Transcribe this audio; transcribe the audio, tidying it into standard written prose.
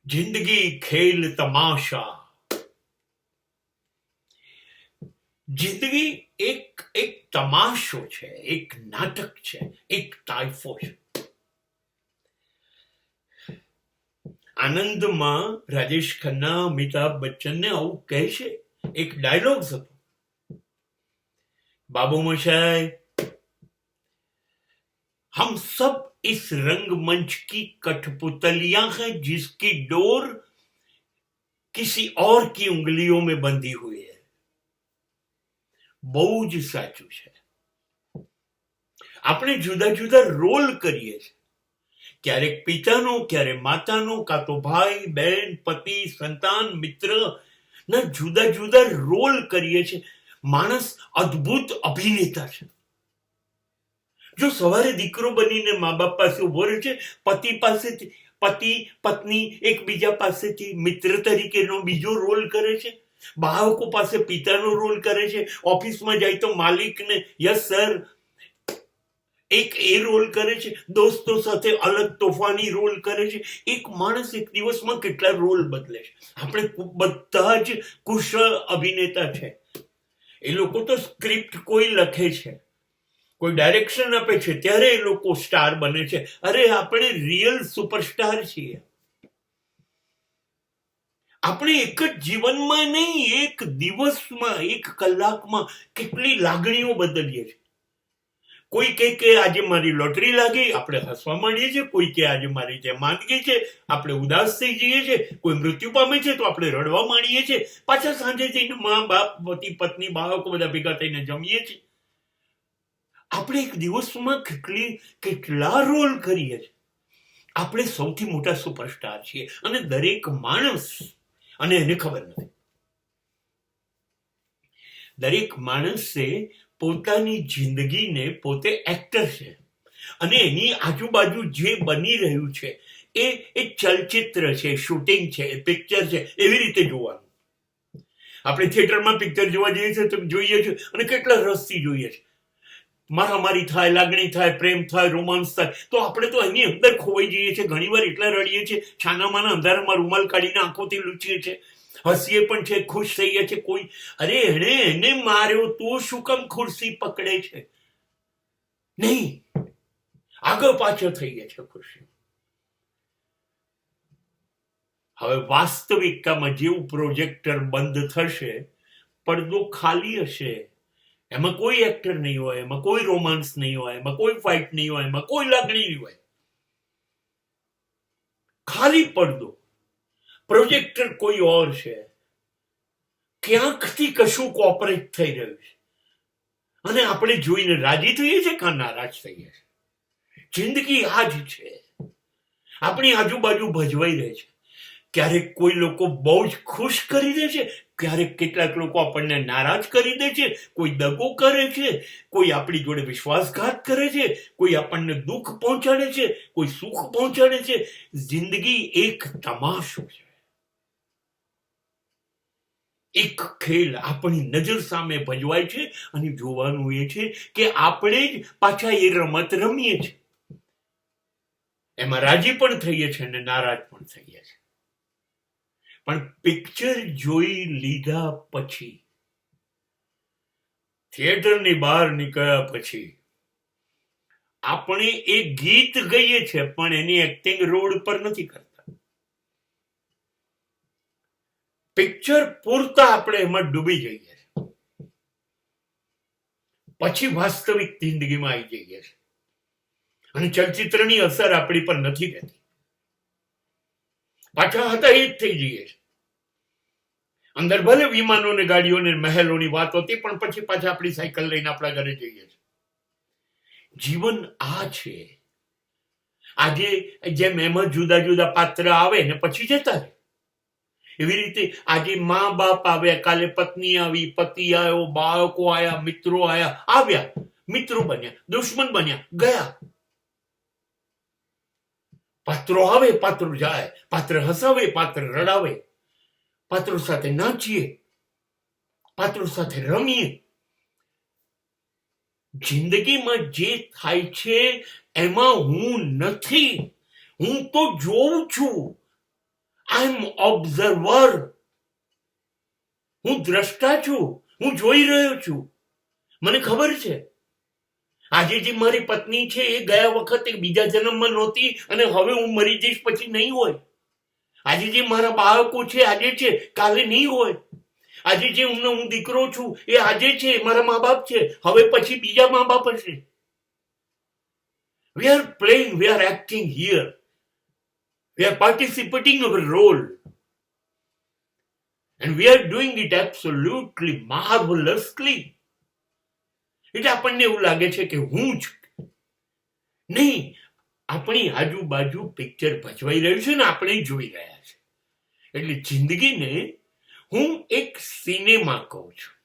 જિંદગી ખેલ તમાશા. જિંદગી એક તમાશો છે, એક નાટક છે, એક તાઇફો છે. આનંદમાં રાજેશ ખન્ના અમિતાભ બચ્ચનને આવું કહે છે. એક ડાયલોગ હતો, बाबू मशाई हम सब इस रंगमंच की कठपुतलियां हैं जिसकी डोर किसी और की उंगलियों में बंधी हुई है. બહુ જ સાચું છે. આપણે જુદા જુદા રોલ કરીએ છીએ, ક્યારેક પિતાનો, ક્યારેક માતાનો, કાં તો ભાઈ બહેન, પતિ, સંતાન, મિત્ર ના જુદા જુદા રોલ કરીએ છીએ. માણસ અદ્ભુત અભિનેતા છે. જો સવારે દીકરો બનીને મા બાપ પાસે ઉભો રહે છે, પતિ પત્ની એકબીજા પાસેથી મિત્ર તરીકેનો બીજો રોલ કરે છે, બાળકો પાસે પિતાનો રોલ કરે છે, ઓફિસમાં જાય તો માલિકને યસ સર એક એ રોલ કરે છે, દોસ્તો સાથે અલગ તોફાની રોલ કરે છે. એક માણસ એક દિવસમાં કેટલા રોલ બદલે છે. આપણે બધા જ કુશળ અભિનેતા છે. એ લોકો તો સ્ક્રિપ્ટ કોઈ લખે છે, કોઈ ડાયરેક્શન આપે છે, ત્યારે એ લોકો સ્ટાર બને છે. અરે આપણે રિયલ સુપરસ્ટાર છીએ. આપણે એક જ જીવનમાં નહીં, એક દિવસમાં, એક કલાકમાં કેટલી લાગણીઓ બદલીએ છીએ. કોઈ કે આજે મારી લોટરી લાગી, આપણે હસવા માંડીએ છીએ. કોઈ કે આજે મારી જે માંદગી છે, આપણે ઉદાસ થઈ જઈએ છીએ. કોઈ મૃત્યુ પામે છે તો આપણે રડવા માંડીએ છીએ. પાછા સાંજે જઈને મા બાપ, પતિ પત્ની, બાળકો બધા ભેગા થઈને જમીએ છીએ. આપણે એક દિવસમાં કેટલા રોલ કરીએ છીએ. આપણે સૌથી મોટા સુપરસ્ટાર છીએ અને દરેક માણસ, અને એને ખબર નથી, દરેક માણસે પોતાની જિંદગીને પોતે એક્ટર છે અને એની આજુબાજુ જે બની રહ્યું છે એ ચલચિત્ર છે, શૂટિંગ છે, પિક્ચર છે. એવી રીતે જોવાનું. આપણે થિયેટરમાં પિક્ચર જોવા જઈએ છીએ તો જોઈએ છીએ અને કેટલા રસથી જોઈએ છીએ. મારામારી થાય, લાગણી થાય, પ્રેમ થાય, રોમાન્સ થાય, તો આપણે તો એની અંદર ખોવાઈ જઈએ છીએ. ઘણીવાર એટલા રડીએ છીએ, છાનામાના અંધારામાં રૂમાલ કાઢીને આંખોથી લૂછીએ છીએ, હસીએ પણ છે, ખુશ થઈએ છીએ. કોઈ અરે એને માર્યો, તું શું કામ ખુરશી પકડે છે? નહીં, આગળ પાછળ થઈએ છે ખુશી. હવે વાસ્તવિકતામાં જેવું પ્રોજેક્ટર બંધ થશે, પડદો ખાલી હશે, એમાં કોઈ એક્ટર નહીં હોય, એમાં કોઈ રોમાન્સ નહીં હોય, એમાં કોઈ ફાઇટ નહીં હોય, એમાં કોઈ લાગણી નહીં હોય. ખાલી પડદો. પ્રોજેક્ટર કોઈ ઓર છે. ક્યાંકથી કશું કોપરેટ થઈ રહ્યું છે અને આપણે જોઈને રાજી થઈએ છીએ કાં નારાજ થઈએ છીએ. જિંદગી આ જ છે. આપણી આજુબાજુ ભજવાઈ રહે છે. ક્યારેક કોઈ લોકો બહુ જ ખુશ કરી દે છે, ક્યારેક કેટલાક લોકો આપણને નારાજ કરી દે છે, કોઈ દગો કરે છે, કોઈ આપણી જોડે વિશ્વાસઘાત કરે છે, કોઈ આપણને દુઃખ પહોંચાડે છે, કોઈ સુખ પહોંચાડે છે. જિંદગી એક તમાશો છે, એક ખેલ આપણી નજર સામે ભજવાય છે અને જોવાનું એ છે કે આપણે જ પાછા એ રમત રમીએ છીએ. એમાં રાજી પણ થઈએ છીએ અને નારાજ પણ થઈએ છીએ. પણ પિક્ચર જોઈ લીધા પછી, થિયેટરની બહાર નીકળ્યા પછી આપણે એ ગીત ગઈએ છીએ પણ એની એક્ટિંગ રોડ પર નથી કરતા. પિક્ચર પૂરતા આપણે એમાં ડૂબી જઈએ છીએ, પછી વાસ્તવિક જિંદગીમાં આવી જઈએ છીએ અને ચલચિત્રની અસર આપણી પર નથી રહેતી. પાછા હતા એ જ થઈ જઈએ છીએ. અંદર ભલે વિમાનો ને ગાડીઓ ને મહેલોની વાત હોતી, પણ પછી પાછા આપણી સાયકલ લઈને આપણા ઘરે જઈએ છીએ. જીવન આ છે. આજે જેમ એમાં જુદા જુદા પાત્ર આવે ને પછી જતા રહે, એવી રીતે આજે મા બાપ આવ્યા, કાલે પત્ની આવી, પતિ આવ્યો, બાળકો આવ્યા, મિત્રો આવ્યા, મિત્રો બન્યા, દુશ્મન બન્યા, ગયા. પાત્રો આવે, પાત્રો જાય, પાત્ર હસાવે, પાત્ર રડાવે, પાત્રો સાથે નાચીએ, પાત્રો સાથે રમીએ. જિંદગીમાં જે થાય છે એમાં હું નથી, હું તો જોઉં છું. આઈ એમ ઓબ્ઝર્વર. હું દ્રષ્ટા છું, હું જોઈ રહ્યો છું. મને ખબર છે આજે જે મારી પત્ની છે એ ગયા વખતે બીજા જન્મમાં નહોતી અને હવે હું મરી જઈશ પછી નહીં હોય. આજે જે મારા બાળકો છે આજે છે, કાલે નહીં હોય. આજે જે હું દીકરો છું એ આજે છે, મારા મા બાપ છે, હવે પછી બીજા મા બાપ હશે. We are playing, we are acting here. We are participating of a role. And we are doing it absolutely marvelously. એટલે આપણને એવું લાગે છે કે હું જ નહીં, આપણી આજુબાજુ પિક્ચર ભજવાઈ રહ્યું છે ને આપણે જોઈ રહ્યા છે. એટલે જિંદગીને હું એક સિનેમા કહું છું.